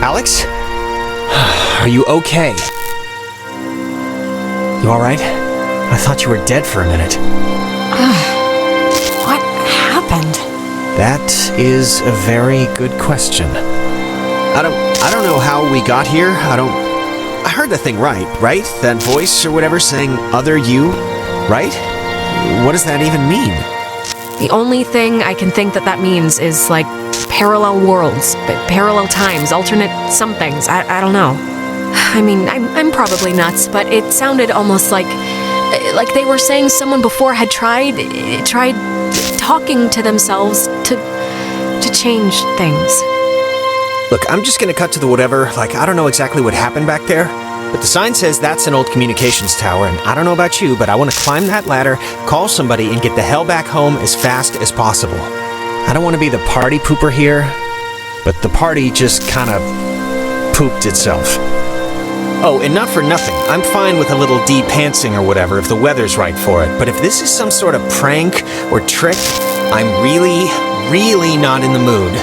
Alex? Are you okay? You alright? I thought you were dead for a minute. What happened? That is a very good question. I don't know how we got here. I heard the thing right? That voice or whatever saying other you, right? What does that even mean? The only thing I can think that means is, like, parallel worlds, parallel times, alternate somethings. I don't know. I mean, I'm probably nuts, but it sounded almost like they were saying someone before had tried talking to themselves to change things. Look, I'm just gonna cut to the whatever. I don't know exactly what happened back there, but the sign says that's an old communications tower, and I don't know about you, but I want to climb that ladder, call somebody, and get the hell back home as fast as possible. I don't want to be the party pooper here, but the party just kind of pooped itself. Oh, and not for nothing, I'm fine with a little de-pantsing or whatever if the weather's right for it, but if this is some sort of prank or trick, I'm really, really not in the mood.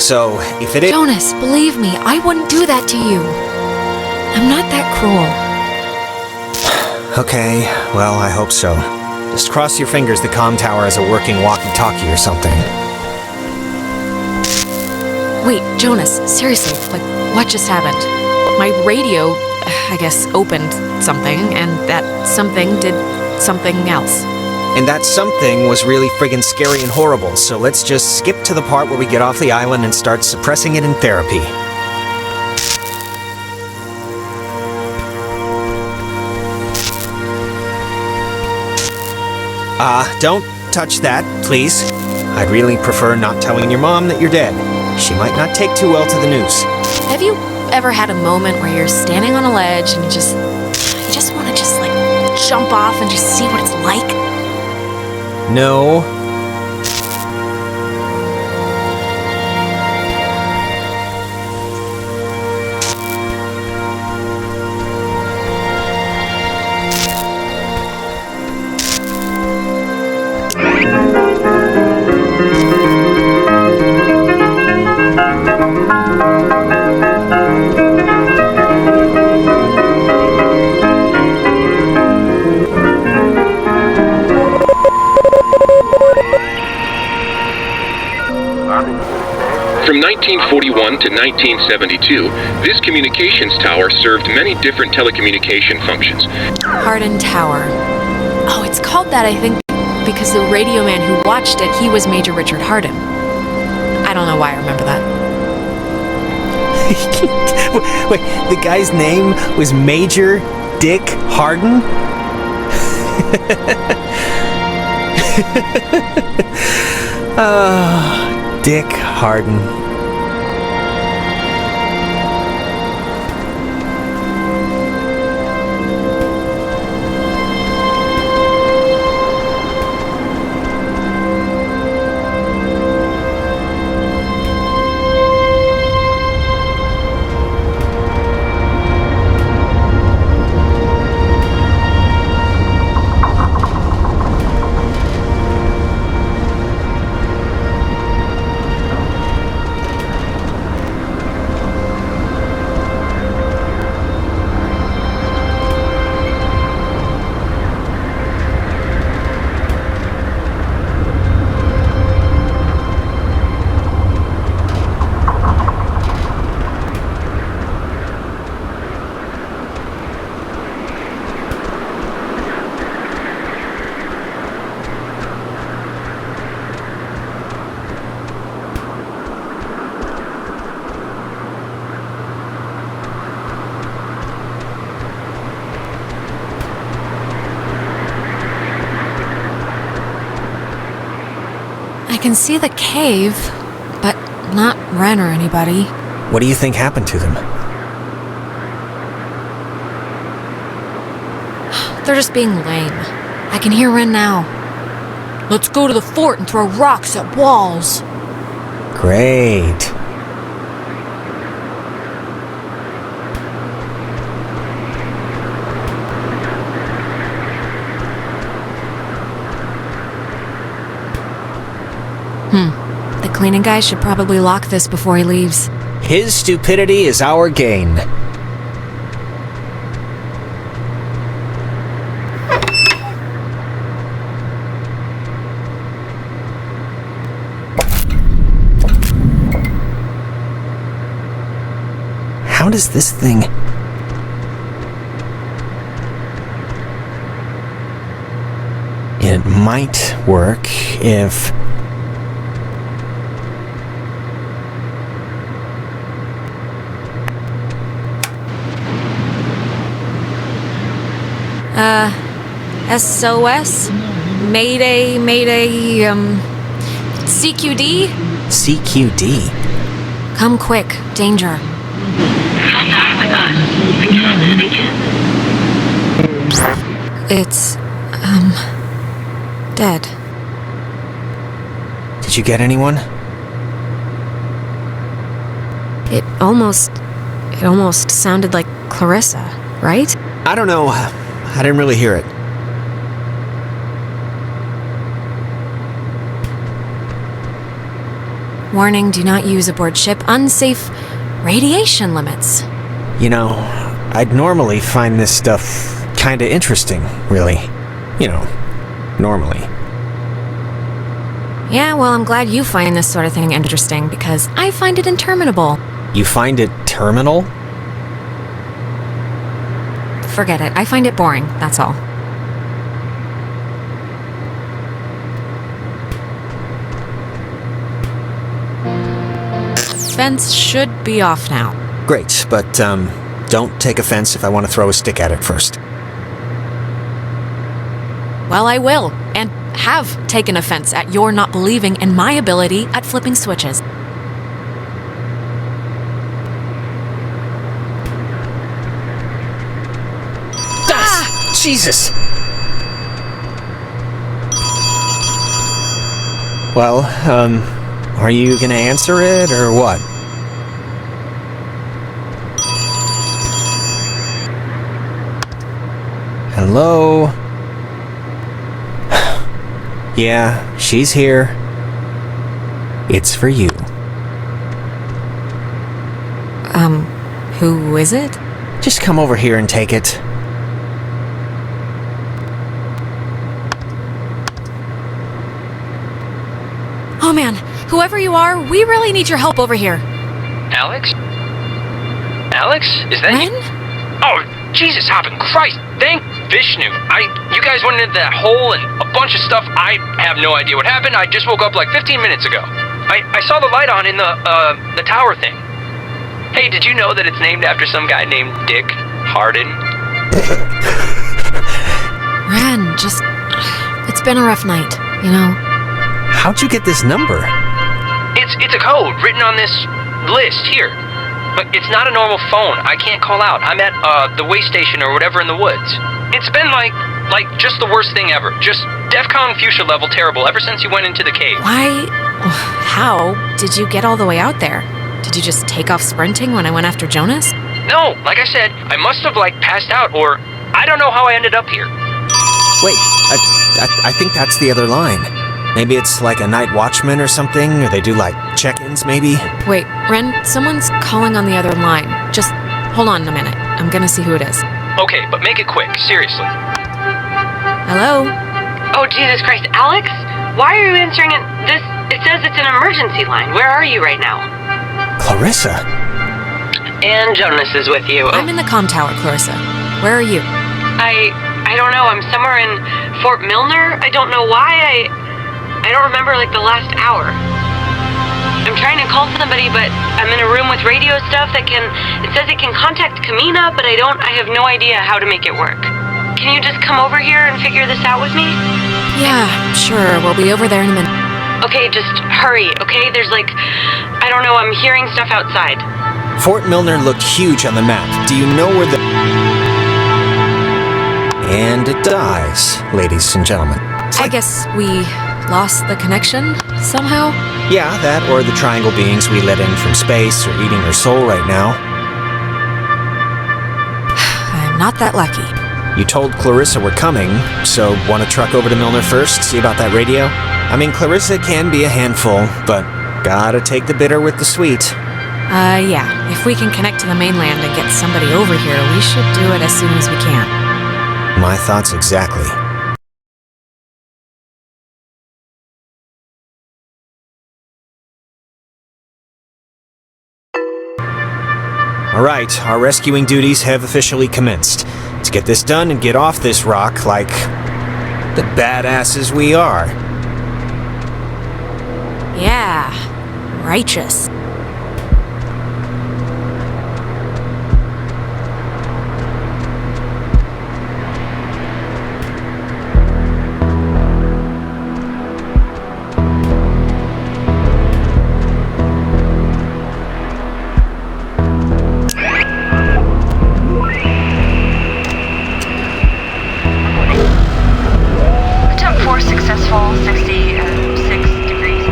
So, if it is— Jonas, believe me, I wouldn't do that to you. I'm not that cruel. Okay, well, I hope so. Just cross your fingers the comm tower has a working walkie-talkie or something. Wait, Jonas, seriously, what just happened? My radio, I guess, opened something, and that something did something else. And that something was really friggin' scary and horrible, so let's just skip to the part where we get off the island and start suppressing it in therapy. Don't touch that, please. I'd really prefer not telling your mom that you're dead. She might not take too well to the news. Have you ever had a moment where you're standing on a ledge and you just want to jump off and just see what it's like? No. From 1941 to 1972, this communications tower served many different telecommunication functions. Hardin Tower. Oh, it's called that, I think, because the radio man who watched it, he was Major Richard Hardin. I don't know why I remember that. Wait, the guy's name was Major Dick Hardin? Dick Hardin. I can see the cave, but not Ren or anybody. What do you think happened to them? They're just being lame. I can hear Ren now. Let's go to the fort and throw rocks at walls. Great. The cleaning guy should probably lock this before he leaves. His stupidity is our gain. How does this thing... It might work if... SOS? Mayday, CQD? CQD? Come quick, danger. It's, dead. Did you get anyone? It almost sounded like Clarissa, right? I don't know. I didn't really hear it. Warning, do not use aboard ship. Unsafe radiation limits. You know, I'd normally find this stuff kinda interesting, really. You know, normally. Yeah, well, I'm glad you find this sort of thing interesting, because I find it interminable. You find it terminal? Forget it. I find it boring, that's all. Fence should be off now. Great, but, don't take offense if I want to throw a stick at it first. Well, I will, and have taken offense at your not believing in my ability at flipping switches. Ah! Jesus! Well, are you gonna answer it, or what? Hello? Yeah, she's here. It's for you. Who is it? Just come over here and take it. Oh man, whoever you are, we really need your help over here. Alex? Alex? Is that Ren? you? Oh, Jesus hopping Christ! Thank Vishnu. You guys went into that hole and a bunch of stuff. I have no idea what happened. I just woke up like 15 minutes ago. I saw the light on in the tower thing. Hey, did you know that it's named after some guy named Dick Harden? Ren, it's been a rough night, you know? How'd you get this number? It's a code written on this list here. But it's not a normal phone. I can't call out. I'm at the way station or whatever in the woods. It's been like just the worst thing ever. Just DEFCON fuchsia level terrible ever since you went into the cave. Why? How did you get all the way out there? Did you just take off sprinting when I went after Jonas? No, like I said, I must have passed out or I don't know how I ended up here. Wait, I think that's the other line. Maybe it's like a night watchman or something, or they do like check-ins maybe? Wait, Ren, someone's calling on the other line. Just hold on a minute. I'm gonna see who it is. Okay, but make it quick, seriously. Hello? Oh, Jesus Christ, Alex? Why are you answering it? It says it's an emergency line. Where are you right now? Clarissa? And Jonas is with you. I'm in the comm tower, Clarissa. Where are you? I don't know. I'm somewhere in Fort Milner. I don't know why. I don't remember the last hour. I'm trying to call somebody, but I'm in a room with radio stuff it says it can contact Kamina, but I have no idea how to make it work. Can you just come over here and figure this out with me? Yeah, sure. We'll be over there in a minute. Okay, just hurry, okay? There's I don't know, I'm hearing stuff outside. Fort Milner looked huge on the map. Do you know where the... And it dies, ladies and gentlemen. I guess we lost the connection somehow? Yeah, that or the triangle beings we let in from space are eating her soul right now. I'm not that lucky. You told Clarissa we're coming, so want to truck over to Milner first, see about that radio? I mean, Clarissa can be a handful, but gotta take the bitter with the sweet. Yeah. If we can connect to the mainland and get somebody over here, we should do it as soon as we can. My thoughts exactly. Alright, our rescuing duties have officially commenced. Let's get this done and get off this rock like the badasses we are. Yeah. Righteous. Successful, 66 degrees.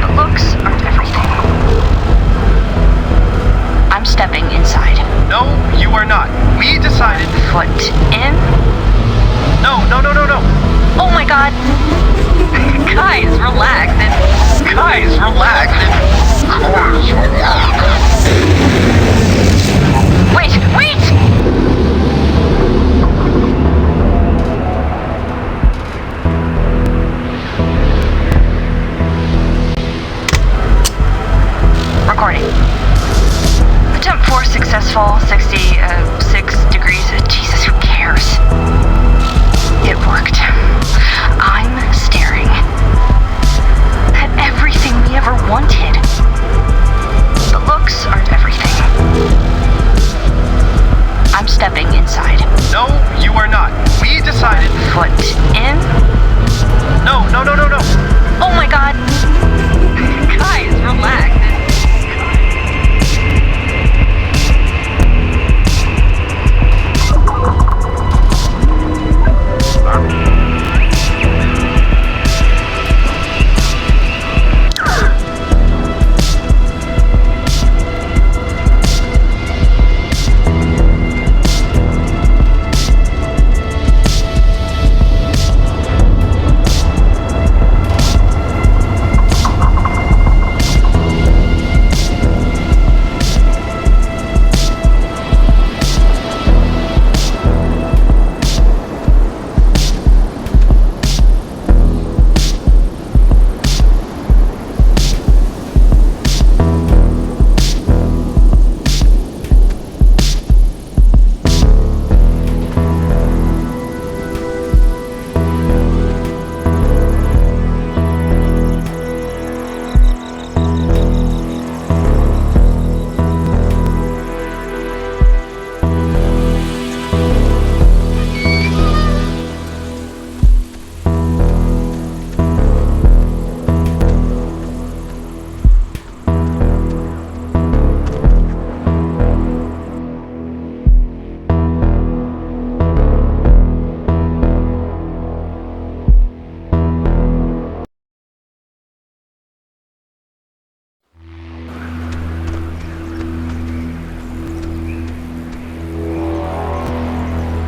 The looks aren't everything. I'm stepping inside. No, you are not. We decided... Foot in? No. Oh my god! Guys, relax. Guys, relax. Wait! Recording. Attempt 4 successful, 66 degrees. Jesus, who cares? It worked. I'm staring at everything we ever wanted. The looks aren't everything. I'm stepping inside. No, you are not. We decided... Foot in? No. Oh my god! Guys, relax.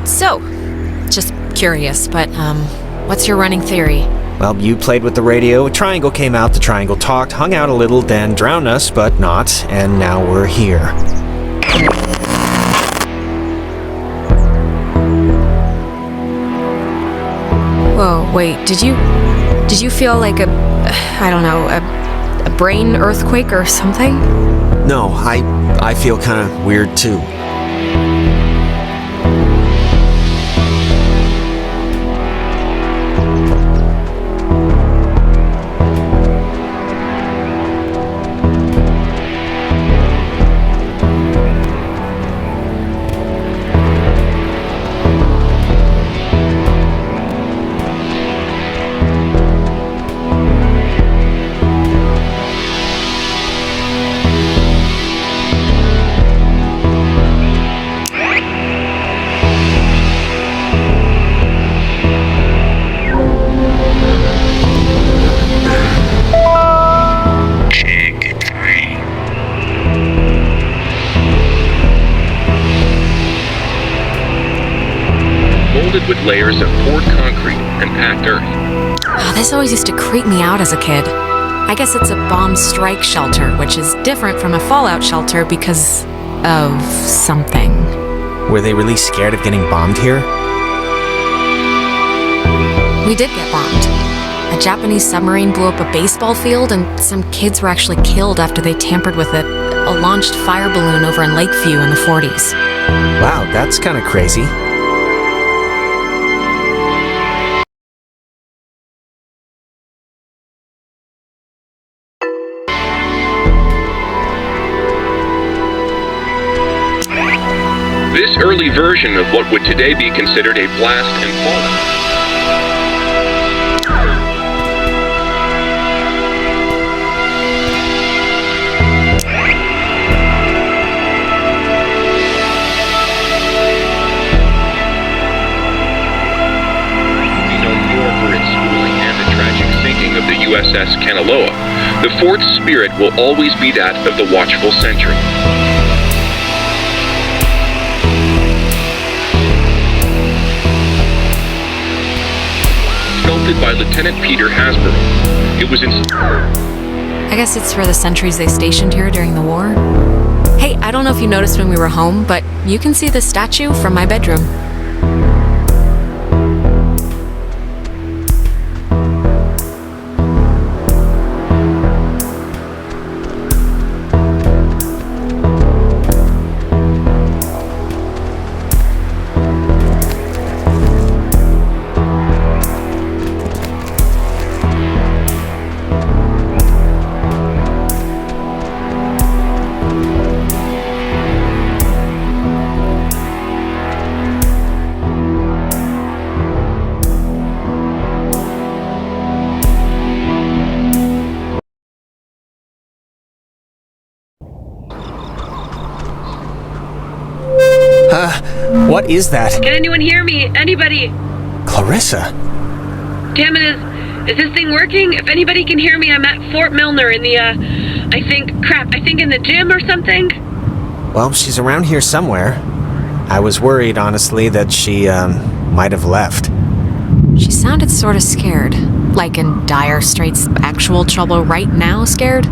So, just curious, but, what's your running theory? Well, you played with the radio, a triangle came out, the triangle talked, hung out a little, then drowned us, but not, and now we're here. Whoa, wait, did you feel like a brain earthquake or something? No, I feel kind of weird too. layers of poured concrete and packed earth. Oh, this always used to creep me out as a kid. I guess it's a bomb strike shelter, which is different from a fallout shelter because of something. Were they really scared of getting bombed here? We did get bombed. A Japanese submarine blew up a baseball field, and some kids were actually killed after they tampered with a launched fire balloon over in Lakeview in the 40s. Wow, that's kind of crazy. This early version of what would today be considered a blast and fallout. Of the USS Kanaloa, the fort's spirit will always be that of the watchful sentry. Sculpted by Lieutenant Peter Hasbro, it was I guess it's for the sentries they stationed here during the war. Hey, I don't know if you noticed when we were home, but you can see the statue from my bedroom. What is that? Can anyone hear me? Anybody? Clarissa? Damn it, is this thing working? If anybody can hear me, I'm at Fort Milner in the, I think in the gym or something? Well, she's around here somewhere. I was worried, honestly, that she, might have left. She sounded sort of scared. Like in dire straits, actual trouble right now scared?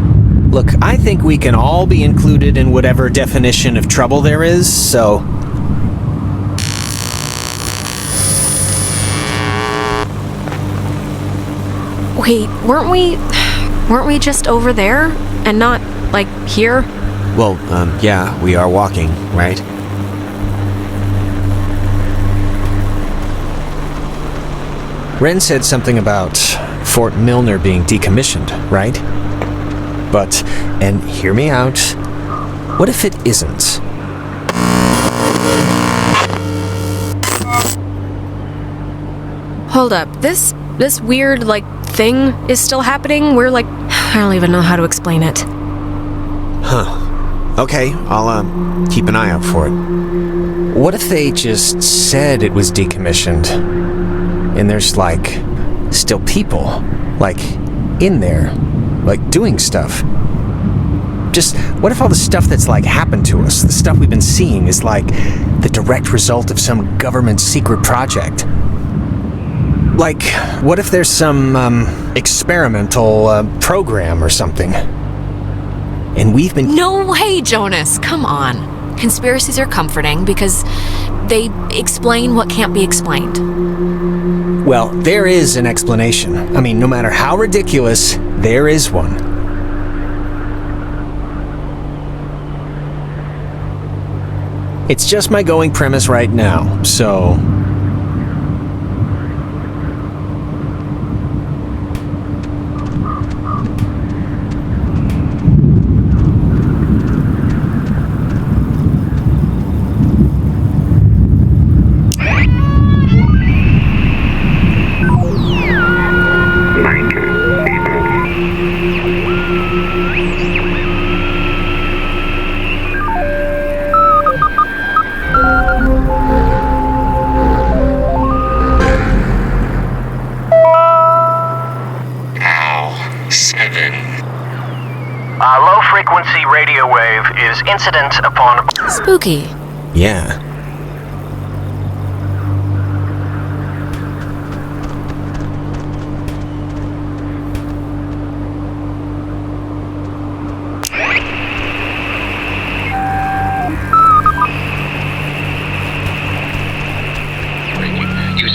Look, I think we can all be included in whatever definition of trouble there is, so... Wait, weren't we just over there? And not, like, here? Well, yeah, we are walking, right? Ren said something about Fort Milner being decommissioned, right? But, and hear me out, what if it isn't? Hold up, this weird, like, thing is still happening? We're like, I don't even know how to explain it. Huh. Okay, I'll, keep an eye out for it. What if they just said it was decommissioned? And there's, like, still people, like, in there, like, doing stuff? Just, what if all the stuff that's, like, happened to us, the stuff we've been seeing, is, like, the direct result of some government secret project? Like, what if there's some, experimental, program or something? And we've been... No way, Jonas! Come on. Conspiracies are comforting because they explain what can't be explained. Well, there is an explanation. I mean, no matter how ridiculous, there is one. It's just my going premise right now, so... Low-frequency radio wave is incident upon... Spooky. Yeah.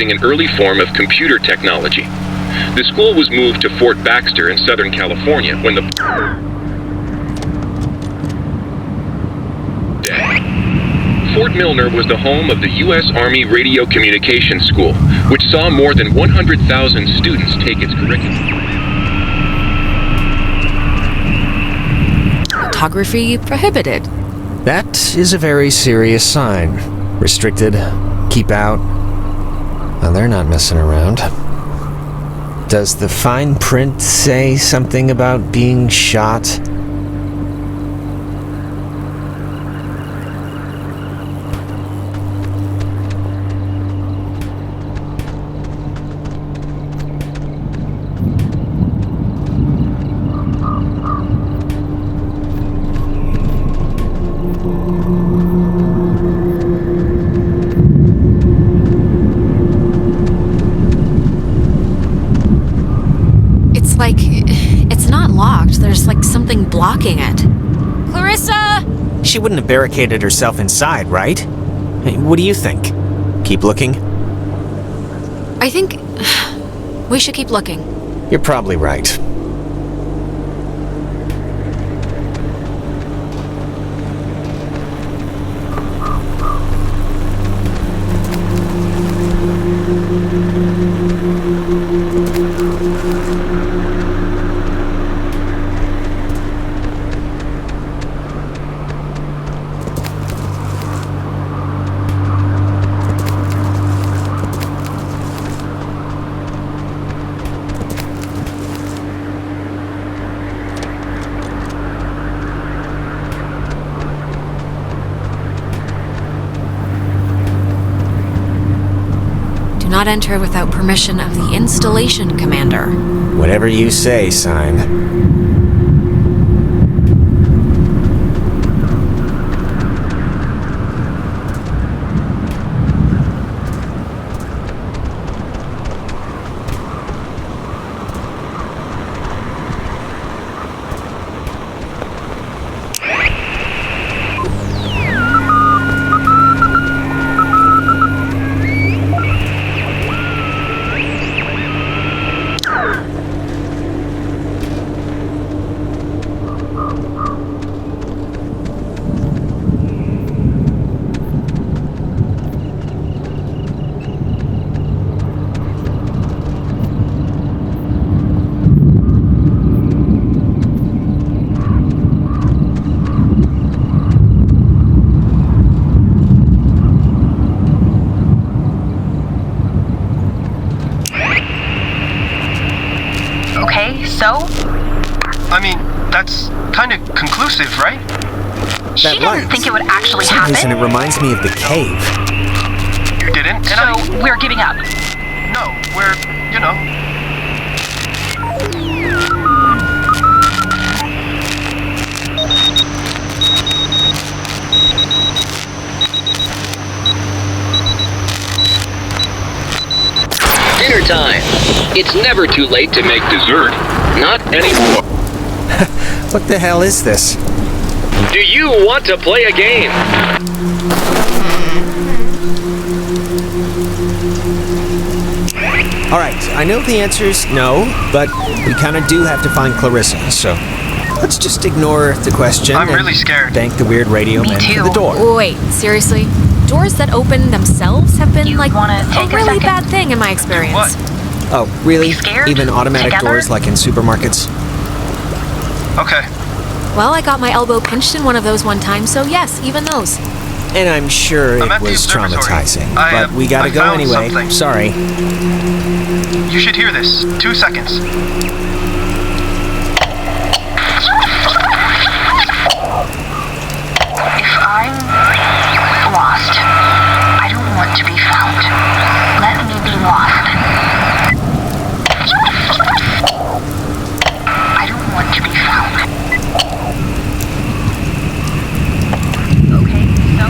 using an early form of computer technology. The school was moved to Fort Baxter in Southern California when the Fort Milner was the home of the U.S. Army Radio Communications School, which saw more than 100,000 students take its curriculum. Photography prohibited. That is a very serious sign. Restricted. Keep out. Well, they're not messing around. Does the fine print say something about being shot? It's not locked. There's like something blocking it. Clarissa! She wouldn't have barricaded herself inside, right? Hey, what do you think? Keep looking? I think we should keep looking. You're probably right. Do not enter without permission of the installation commander. Whatever you say, sign. So? I mean, that's kind of conclusive, right? She didn't think it would actually happen. For some reason, it reminds me of the cave. You didn't? So, we're giving up. No, we're, you know. Dinner time. It's never too late to make dessert. Not anymore. What the hell is this? Do you want to play a game? Alright, I know the answer's no, but we kind of do have to find Clarissa, so let's just ignore the question. I'm and really scared. Thank the weird radio man for the door. Wait, seriously? Doors that open themselves have been You like wanna a take a really second? bad thing in my experience. What? Oh, really? Be scared? Even automatic Together? doors like in supermarkets? Okay. Well, I got my elbow pinched in one of those one time, so yes, even those. And I'm sure I'm it at the was observatory. traumatizing, I, but we gotta I go found anyway. something. Sorry. You should hear this. 2 seconds. If I'm lost, I don't want to be found. Let me be lost. I don't want to be found. Okay, so?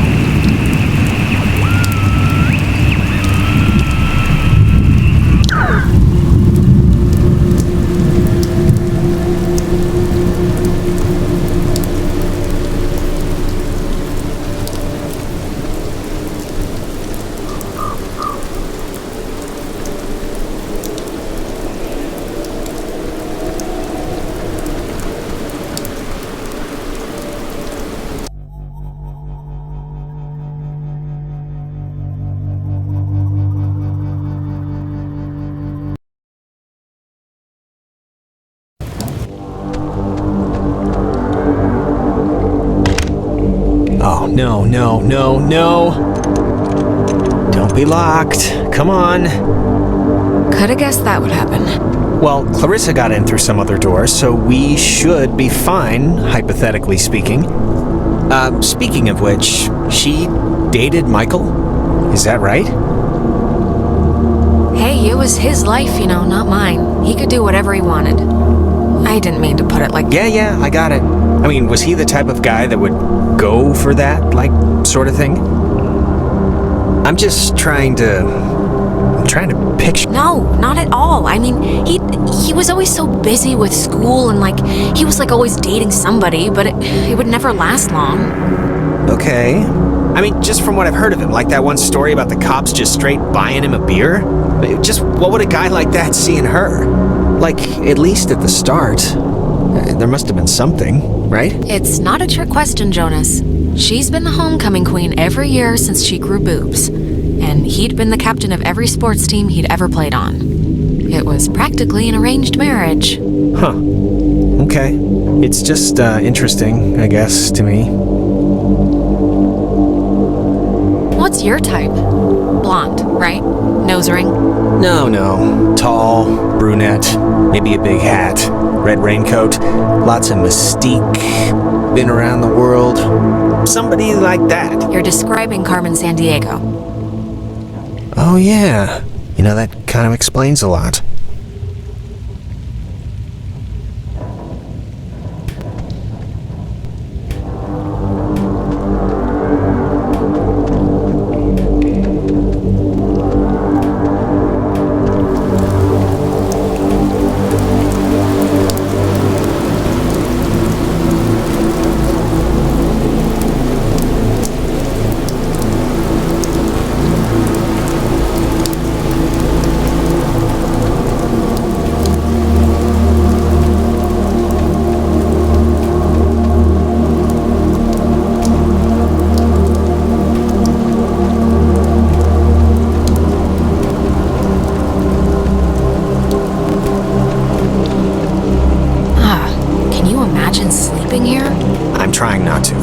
No, no, no, no. Don't be locked. Come on. Could have guessed that would happen. Well, Clarissa got in through some other door, so we should be fine, hypothetically speaking. Speaking of which, she dated Michael? Is that right? Hey, it was his life, not mine. He could do whatever he wanted. I didn't mean to put it like... Yeah, I got it. I mean, was he the type of guy that would go for that, sort of thing? I'm just trying to picture... No, not at all. I mean, he was always so busy with school and, he was, always dating somebody, but it would never last long. Okay. I mean, just from what I've heard of him, like that one story about the cops just straight buying him a beer? Just what would a guy like that see in her? At least at the start, there must have been something, right? It's not a trick question, Jonas. She's been the homecoming queen every year since she grew boobs. And he'd been the captain of every sports team he'd ever played on. It was practically an arranged marriage. Huh. Okay. It's just interesting, I guess, to me. What's your type? Blonde, right? Nose ring? No. Tall, brunette, maybe a big hat, red raincoat, lots of mystique, been around the world. Somebody like that. You're describing Carmen Sandiego. Oh, yeah. That kind of explains a lot. Trying not to.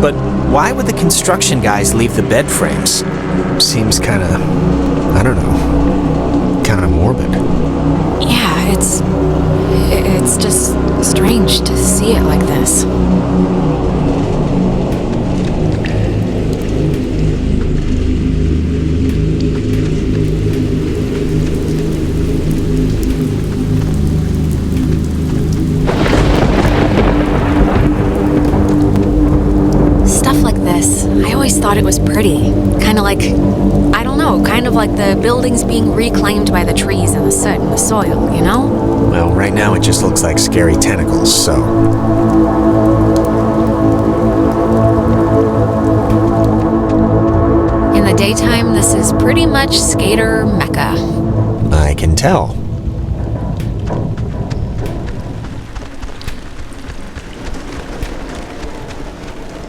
But why would the construction guys leave the bed frames? Seems kind of, I don't know, kind of morbid. Yeah, it's just strange to see it like this. Thought it was pretty. Kind of like the buildings being reclaimed by the trees and the soot and the soil, Well, right now it just looks like scary tentacles, so... In the daytime, this is pretty much skater mecca. I can tell.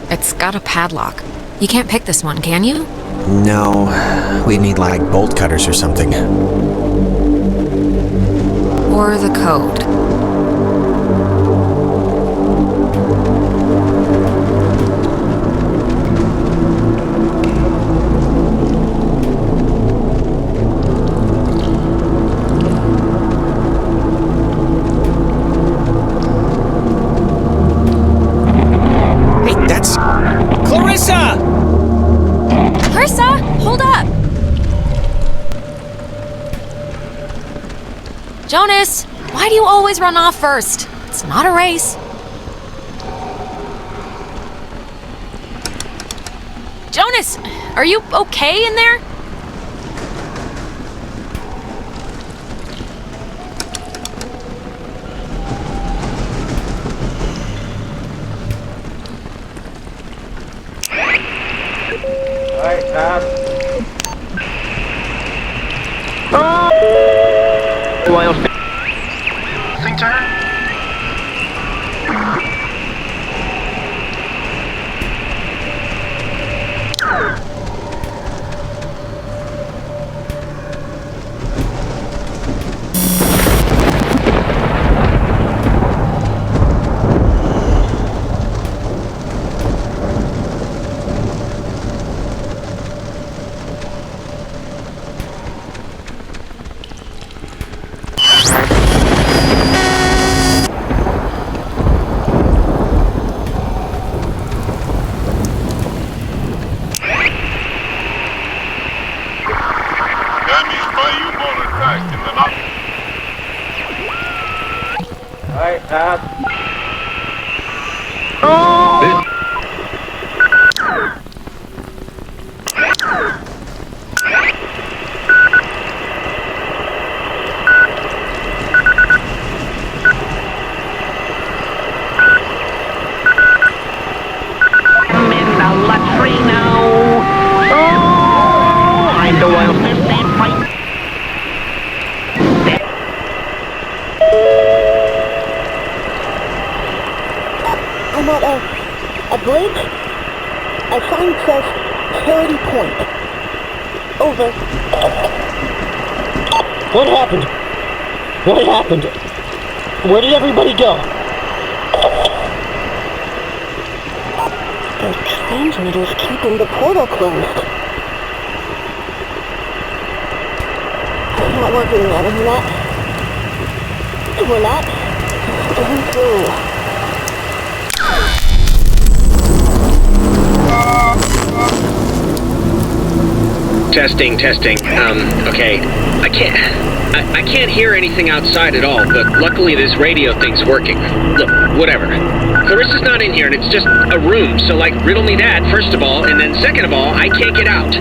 It's got a padlock. You can't pick this one, can you? No, we need bolt cutters or something. Or the code. Hey, that's... Clarissa! Clarissa, hold up! Jonas, why do you always run off first? It's not a race. Jonas, are you okay in there? Thing to her? I'm in the luxury now. Oh, I'm the world's best man fight. I'm at a bridge. A sign says Charity Point. Over. What happened? What happened? Where did everybody go? The transmitter's keeping the portal closed. It's not working, madam. We're not going through. Testing. Okay. I can't hear anything outside at all, but luckily this radio thing's working. Look, whatever. Clarissa's not in here, and it's just a room, so, like, riddle me that, first of all, and then second of all, I can't get out.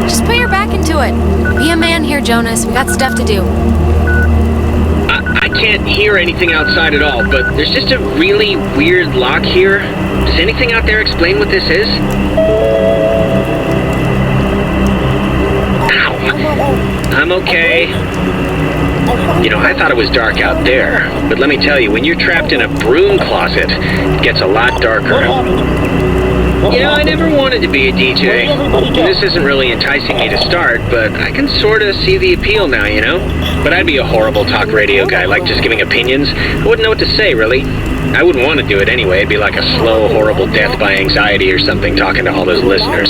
Just put your back into it. Be a man here, Jonas. We got stuff to do. I can't hear anything outside at all, but there's just a really weird lock here. Does anything out there explain what this is? I'm okay. You know, I thought it was dark out there, but let me tell you, when you're trapped in a broom closet, it gets a lot darker. You know, I never wanted to be a DJ. This isn't really enticing me to start, but I can sort of see the appeal now, you know? But I'd be a horrible talk radio guy, like just giving opinions. I wouldn't know what to say, really. I wouldn't want to do it anyway. It'd be like a slow, horrible death by anxiety or something, talking to all those listeners.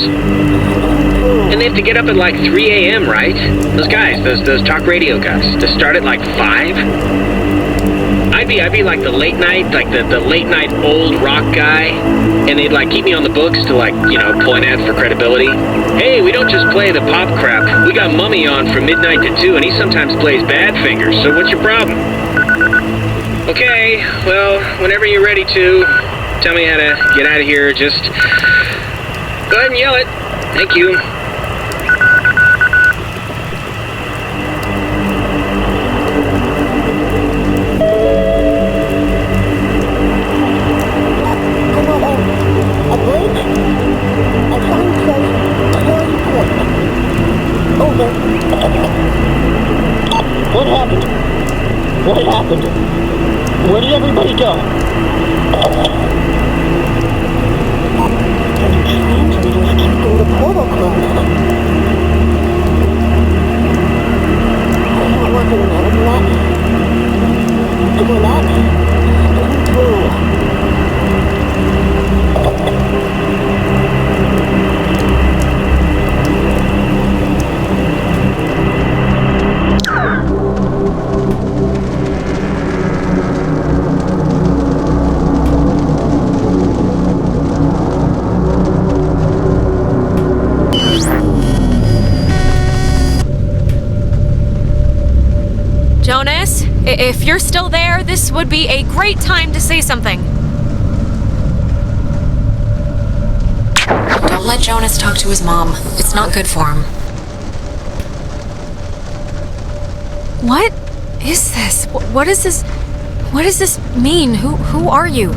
And they have to get up at like 3 a.m., right? Those guys, those talk radio guys, to start at like 5? I'd be like the late night, like the late night old rock guy, and they'd like keep me on the books to, like, you know, point at for credibility. Hey, we don't just play the pop crap. We got Mummy on from midnight to 2, and he sometimes plays Badfinger, so what's your problem? Okay, well, whenever you're ready to tell me how to get out of here, just go ahead and yell it. Thank you. What happened? What happened? Where did everybody go? The transmitter's keeping the portal closed. It's not working, madam. We're not going through. Jonas, if you're still there, this would be a great time to say something. Don't let Jonas talk to his mom. It's not good for him. What is this? What is this? What does this mean? Who are you?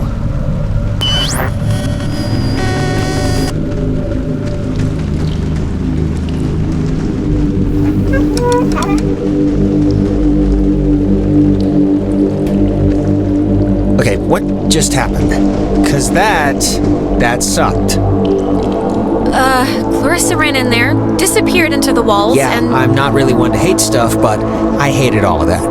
Okay, what just happened? 'Cause that sucked. Clarissa ran in there, disappeared into the walls, Yeah, and... I'm not really one to hate stuff, but I hated all of that.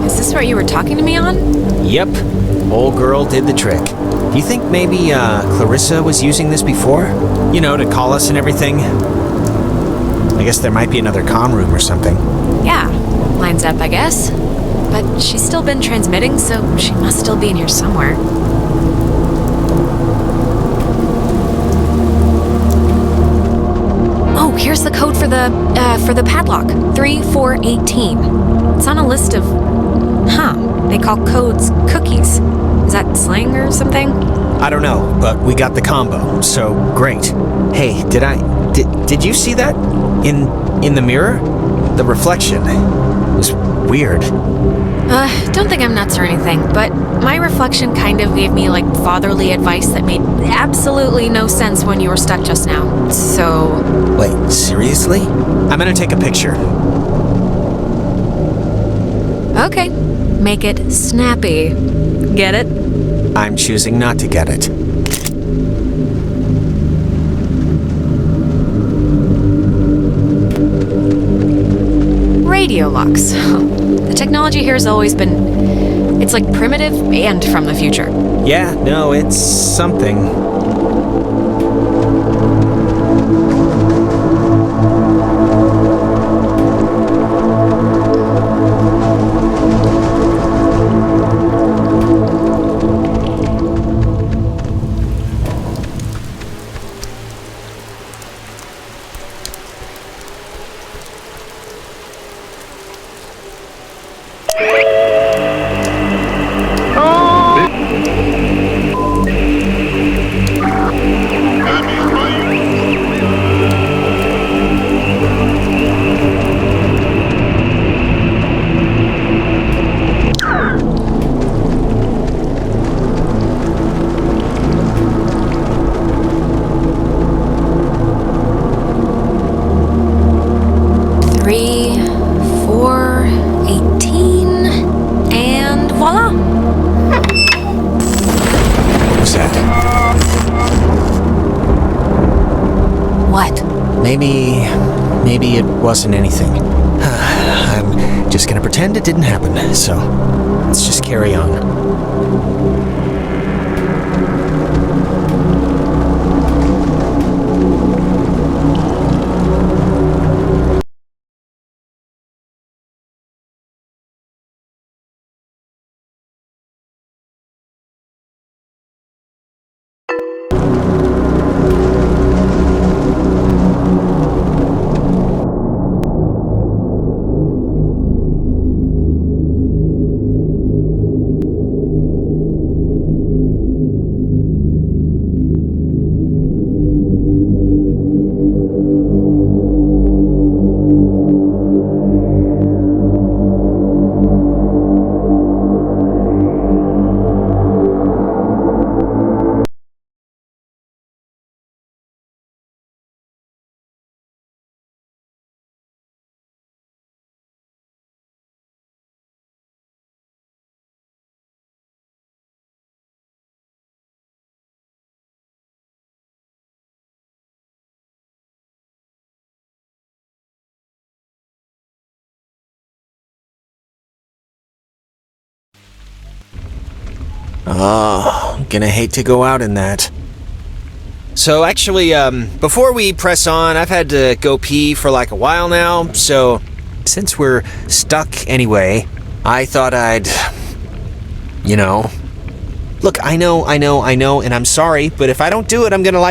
Is this what you were talking to me on? Yep, old girl did the trick. Do you think maybe Clarissa was using this before? You know, to call us and everything? I guess there might be another comm room or something. Yeah, lines up, I guess. But she's still been transmitting, so she must still be in here somewhere. Oh, here's the code for the padlock. 3418. It's on a list of... They call codes cookies. Is that slang or something? I don't know, but we got the combo, so great. Hey, did you see that? In the mirror? The reflection. It was weird. Don't think I'm nuts or anything, but my reflection kind of gave me, fatherly advice that made absolutely no sense when you were stuck just now. So... Wait, seriously? I'm gonna take a picture. Okay. Make it snappy. Get it? I'm choosing not to get it. Radio locks. The technology here has always been... It's primitive and from the future. Yeah, no, it's something. Maybe it wasn't anything. I'm just gonna pretend it didn't happen, so let's just carry on. Oh, I'm gonna hate to go out in that. So actually, before we press on, I've had to go pee for a while now, so since we're stuck anyway, I thought I'd... Look, I know, and I'm sorry, but if I don't do it, I'm gonna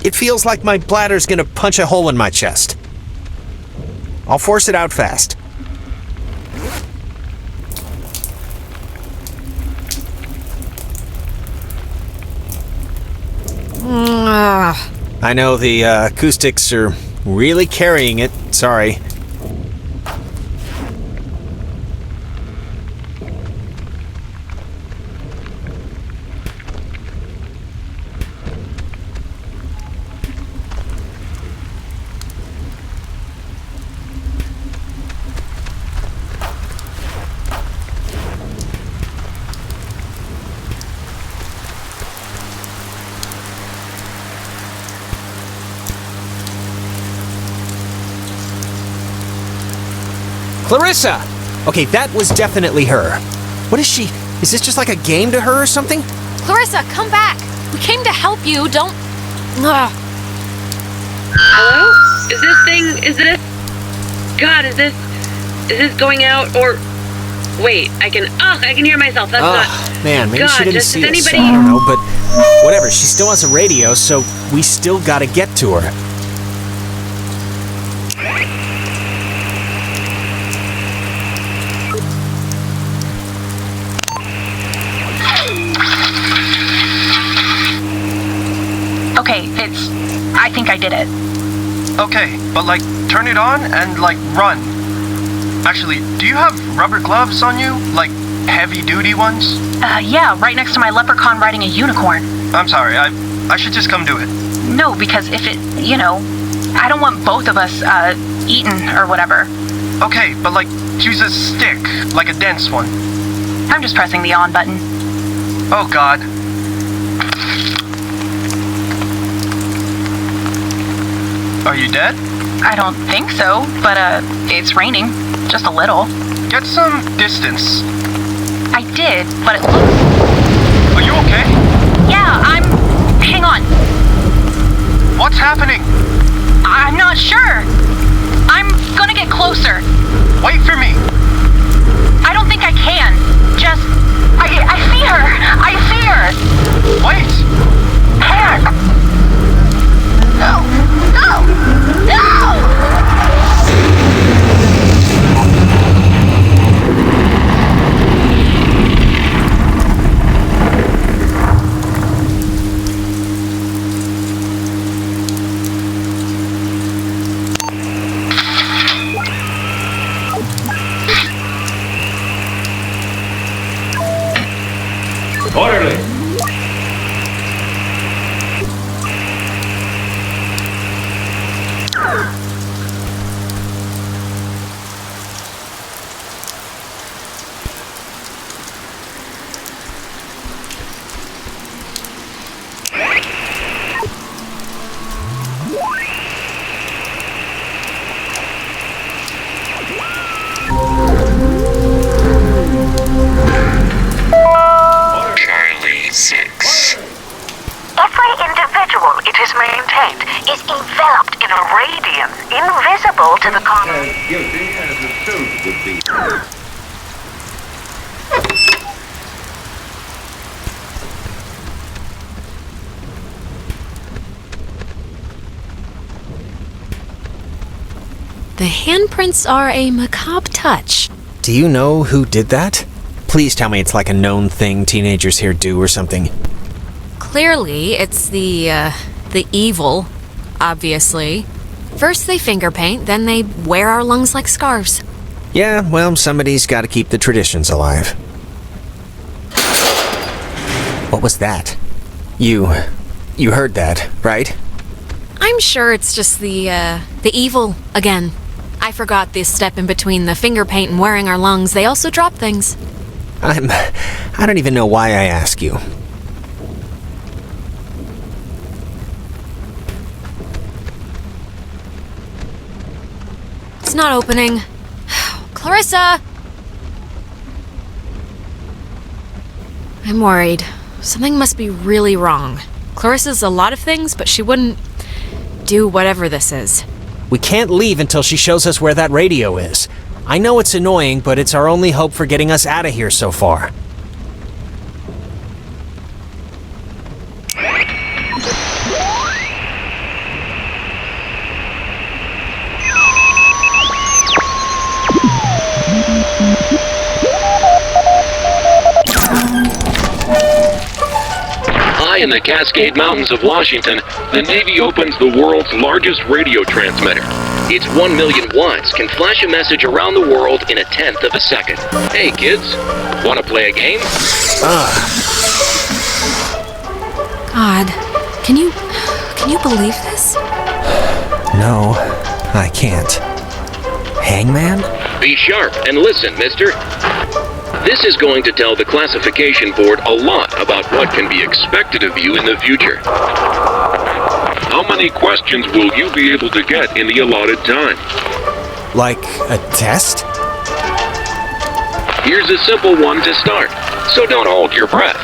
it feels like my bladder's gonna punch a hole in my chest. I'll force it out fast. I know the acoustics are really carrying it. Sorry. Clarissa! Okay, that was definitely her. What is she? Is this just a game to her or something? Clarissa, come back! We came to help you, don't... Ugh. Hello? Is this... God, is this going out, or... Wait, I can hear myself, that's not... Man, maybe God, she didn't does see us. anybody... I don't know, but whatever, she still has a radio, so we still gotta get to her. Okay, I think I did it. Okay, but like, turn it on and like, run. Actually, do you have rubber gloves on you? Like, heavy-duty ones? Yeah, right next to my leprechaun riding a unicorn. I'm sorry, I should just come do it. No, because if it, I don't want both of us, eaten or whatever. Okay, but like, use a stick, like a dense one. I'm just pressing the on button. Oh God. Are you dead? I don't think so, but, it's raining. Just a little. Get some distance. I did, but it looks... Are you okay? Yeah, hang on. What's happening? I'm not sure. I'm gonna get closer. Wait for me. I don't think I can. Just... I fear. Wait. Can't. No. Orderly. Charlie 6. Every individual it is maintained is enveloped in a radiance invisible to the common. As guilty as a suit would be. The handprints are a macabre touch. Do you know who did that? Please tell me it's like a known thing teenagers here do or something. Clearly, it's the evil, obviously. First they finger paint, then they wear our lungs like scarves. Yeah, well, somebody's gotta keep the traditions alive. What was that? You heard that, right? I'm sure it's just the evil again. I forgot this step in between the finger paint and wearing our lungs. They also drop things. I don't even know why I ask you. It's not opening. Clarissa! I'm worried. Something must be really wrong. Clarissa's a lot of things, but she wouldn't do whatever this is. We can't leave until she shows us where that radio is. I know it's annoying, but it's our only hope for getting us out of here so far. High in the Cascade Mountains of Washington, the Navy opens the world's largest radio transmitter. Its 1 million watts can flash a message around the world in 1/10 of a second. Hey kids, wanna play a game? God, can you believe this? No, I can't. Hangman? Be sharp and listen, mister. This is going to tell the classification board a lot about what can be expected of you in the future. How many questions will you be able to get in the allotted time? Like a test? Here's a simple one to start, so don't hold your breath.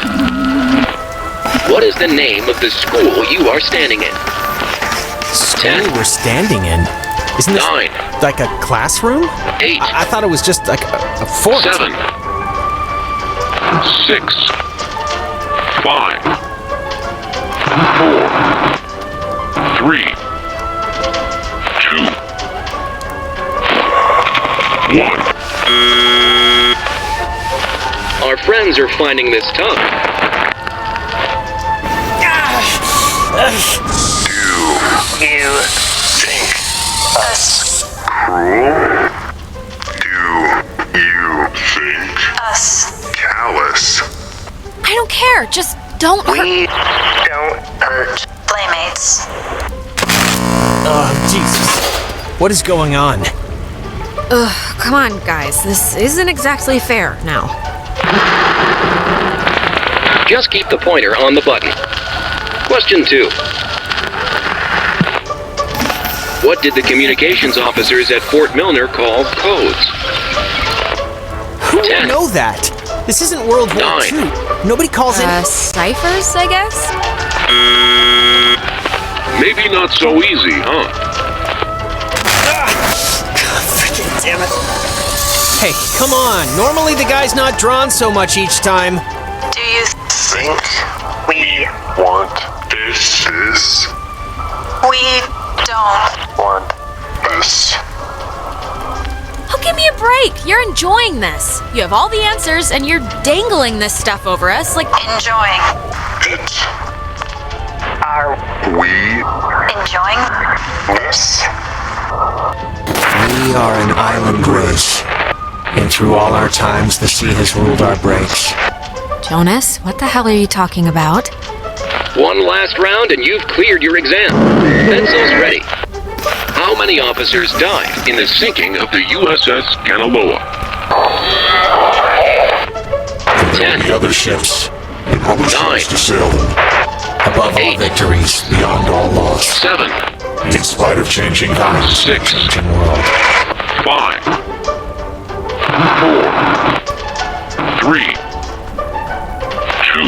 What is the name of the school you are standing in? School we're standing in? Isn't this 9. like a classroom? 8. I thought it was just like a fort. 7. 6. 5. 4. 3. 2. 1. Our friends are finding this tough. Do you think us cruel? Do you think us callous? I don't care. Just don't hurt. We don't hurt playmates. Oh, Jesus. What is going on? Ugh, come on, guys. This isn't exactly fair now. Just keep the pointer on the button. Question 2. What did the communications officers at Fort Milner call codes? Who would 10. know that? This isn't World War 9. II. Nobody calls it... Ciphers, I guess? Maybe not so easy, huh? Freaking damn it. Hey, come on. Normally the guy's not drawn so much each time. Do you think we want this? We don't want this. Oh, give me a break. You're enjoying this. You have all the answers, and you're dangling this stuff over us like... Enjoying it. Are we enjoying this? We are an island race. And through all our times, the sea has ruled our breaks. Jonas, what the hell are you talking about? One last round and you've cleared your exam. Pencils ready. How many officers died in the sinking of the USS Kanaloa? 10. The other ships, and how we 9. chose to sail them. Above 8. all victories, Beyond all loss. 7. In spite of changing times. 6. changing world. 5. 4. 3. 2.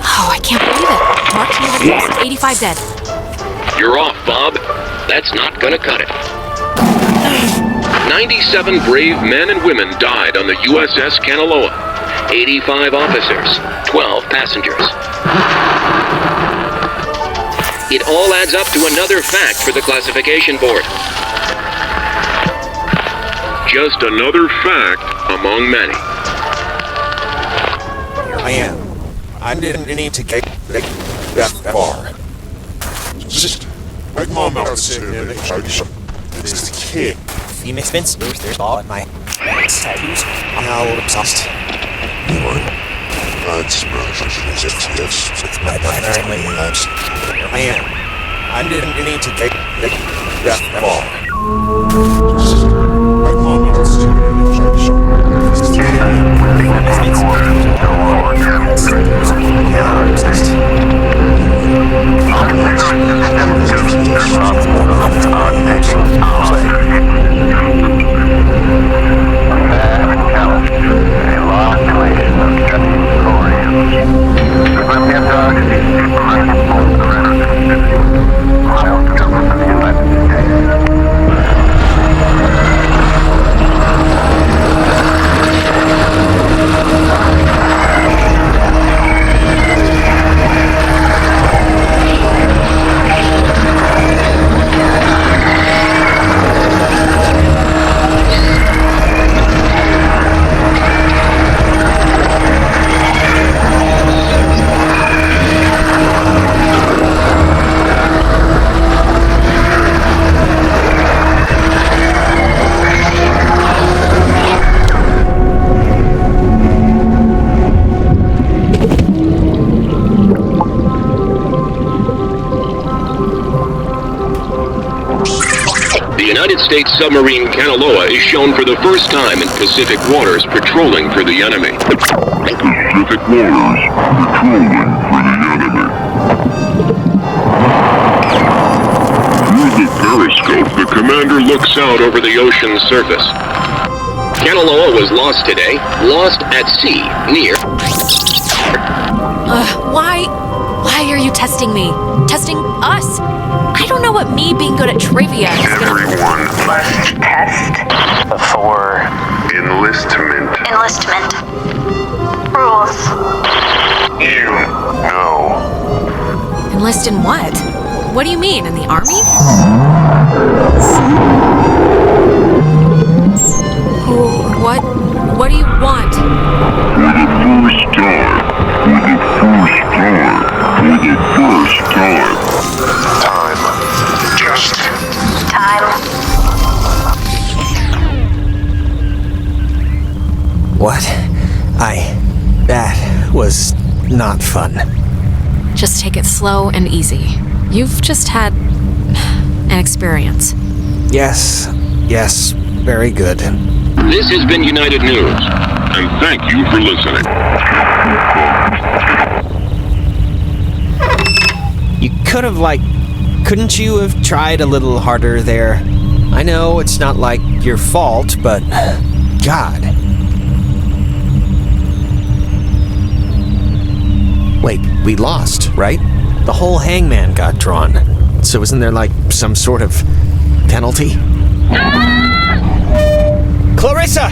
Oh, I can't believe it. Mark near the 85 dead. You're off, Bob. That's not gonna cut it. 97 brave men and women died on the USS Kanaloa. 85 officers, 12 passengers. It all adds up to another fact for the classification board. Just another fact among many. Here I am. I didn't need to get that far. Just like Mom out there, this is the kid. You Miss Vince, there's all at my tattoos. Now obsessed. That's yes. With my primary lives. Here I am. I didn't need to get that far. Just like Mom out The United States submarine Kanaloa is shown for the first time in Pacific waters patrolling for the enemy. Pacific waters, patrolling for the enemy. Through the periscope, the commander looks out over the ocean's surface. Kanaloa was lost today, lost at sea, near... Why are you testing me? Testing us? I don't know what me being good at trivia is gonna... Everyone must test. For enlistment. Enlistment. Rules. You know. Enlist in what? What do you mean, in the army? What do you want? For the first time. Time. Just Time. What? That was not fun. Just take it slow and easy. You've just had an experience. Yes, very good. This has been United News, and thank you for listening. You could have, couldn't you have tried a little harder there? I know it's not like your fault, but God. Wait, we lost, right? The whole hangman got drawn. So isn't there some sort of penalty? Clarissa!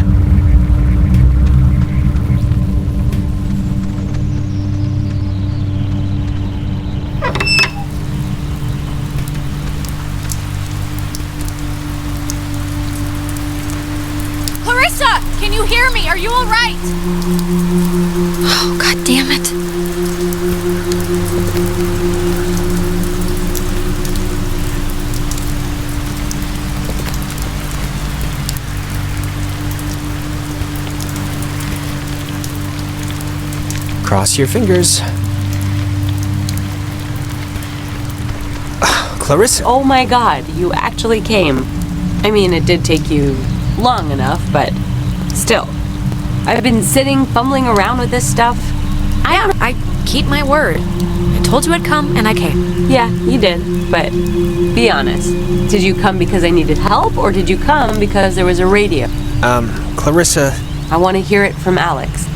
Clarissa! Can you hear me? Are you alright? Oh, God damn it. Cross your fingers. Clarissa. Oh my God, you actually came. I mean, it did take you long enough, but still. I've been sitting, fumbling around with this stuff. I keep my word. I told you I'd come, and I came. Yeah, you did, but be honest. Did you come because I needed help, or did you come because there was a radio? Clarissa. I want to hear it from Alex.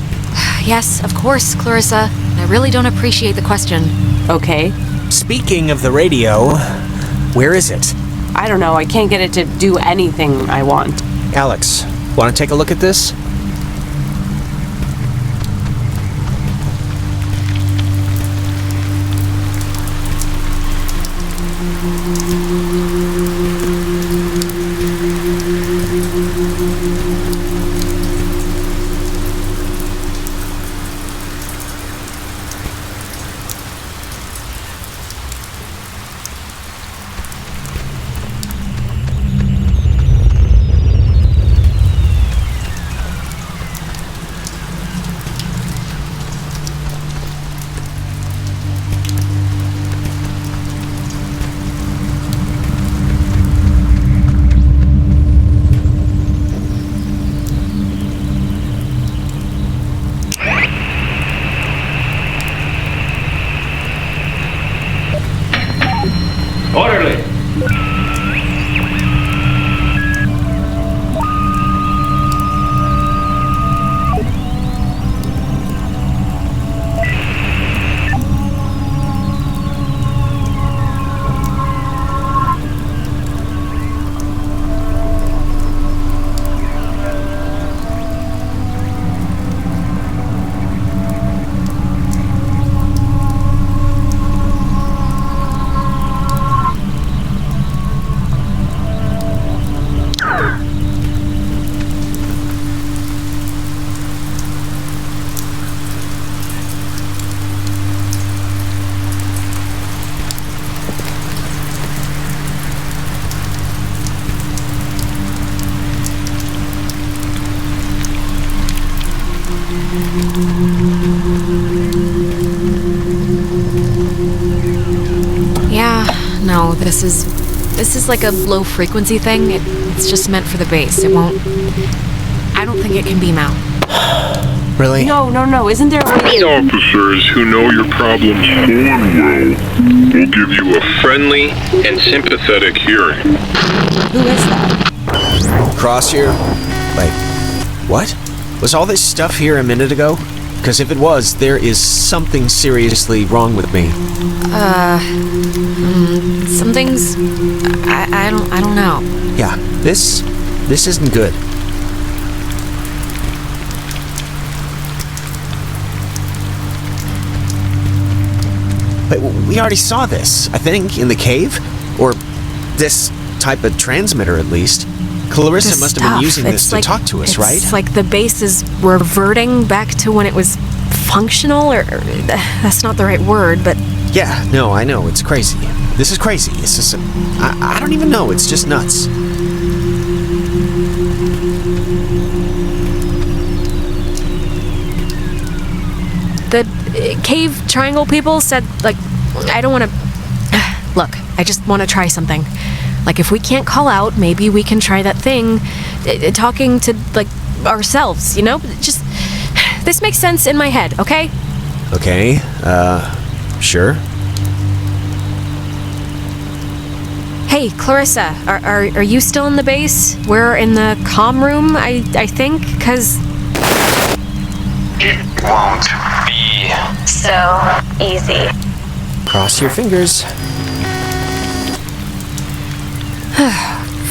Yes, of course, Clarissa. I really don't appreciate the question. Okay. Speaking of the radio, where is it? I don't know, I can't get it to do anything I want. Alex, want to take a look at this? Orderly! Yeah, no, this is like a low frequency thing. It's just meant for the bass. It won't... I don't think it can beam out. Really? No, isn't there a The officers who know your problems full and well will give you a friendly and sympathetic hearing. Who is that? Cross your... Wait, what? Was all this stuff here a minute ago? Because if it was, there is something seriously wrong with me. Something's... I don't know. Yeah, this isn't good. But we already saw this, I think, in the cave? Or this type of transmitter, at least. Clarissa must have been using this to talk to us, right? It's like the base is reverting back to when it was functional, or that's not the right word, but... Yeah, no, I know, it's crazy. This is crazy. It's just... I don't even know, it's just nuts. The cave triangle people said, like, I don't want to... Look, I just want to try something. Like, if we can't call out, maybe we can try that thing, talking to, like, ourselves, you know? Just, this makes sense in my head, okay? Okay, sure. Hey, Clarissa, are you still in the base? We're in the comm room, I think, 'cause... It won't be so easy. Cross your fingers.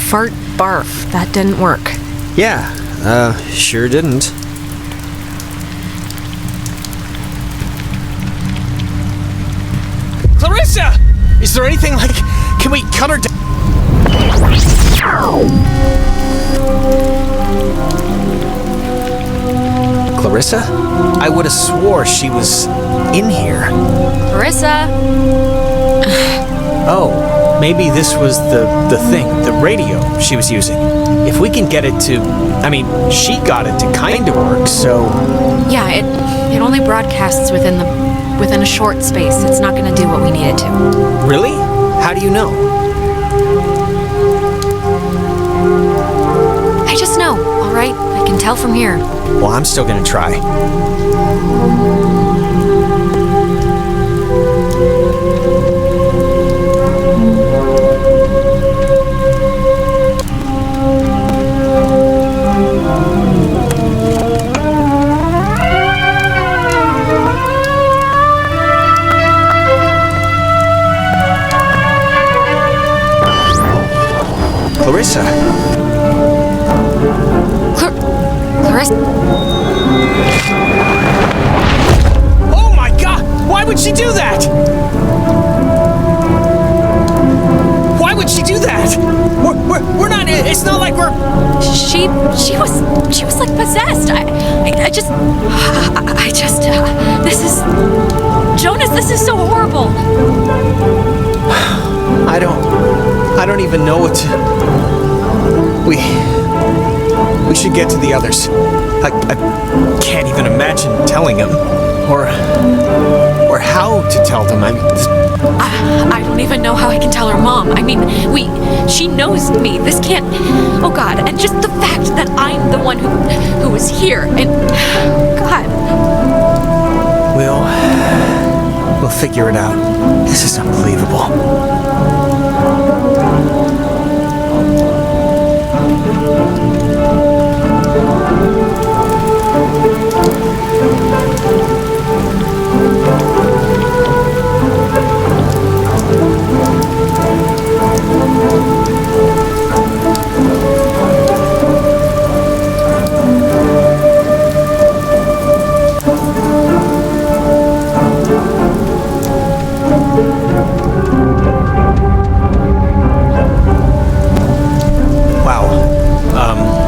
Fart barf. That didn't work. Yeah, sure didn't. Clarissa! Is there anything like... Can we cut her down? Clarissa? I would have swore she was in here. Clarissa! Oh, maybe this was the thing, the radio she was using. If we can get it to... I mean, she got it to kind of work, so... Yeah, it only broadcasts within a short space. It's not gonna do what we need it to. Really? How do you know? I just know, alright? I can tell from here. Well, I'm still gonna try. Clarissa. Clarissa? Oh my god! Why would she do that? Why would she do that? We're not... It's not like we're... She was like possessed. I just... This is... Jonas, this is so horrible. I don't even know what to... We should get to the others. I can't even imagine telling them. Or how to tell them. I don't even know how I can tell her mom. I mean, she knows me. This can't... Oh God, and just the fact that I'm the one who was here, and... God. We'll figure it out. This is unbelievable.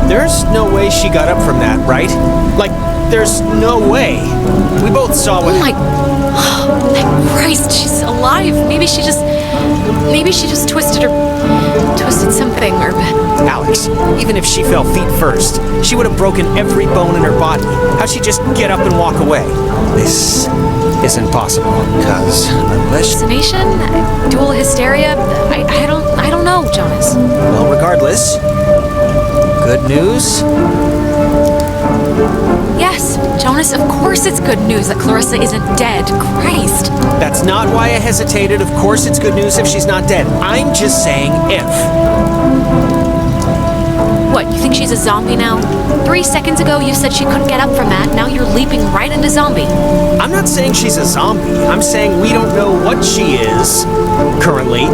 There's no way she got up from that, right? Like, there's no way. We both saw what... Oh my Christ, she's alive. Maybe she just twisted something, or... Alex, even if she fell feet first, she would have broken every bone in her body. How'd she just get up and walk away? This isn't possible, because unless... Hallucination? Dual hysteria? I don't know, Jonas. Well, regardless... Good news? Yes, Jonas, of course it's good news that Clarissa isn't dead. Christ. That's not why I hesitated. Of course it's good news if she's not dead. I'm just saying if. What, you think she's a zombie now? 3 seconds ago you said she couldn't get up from that, now you're leaping right into zombie. I'm not saying she's a zombie. I'm saying we don't know what she is currently.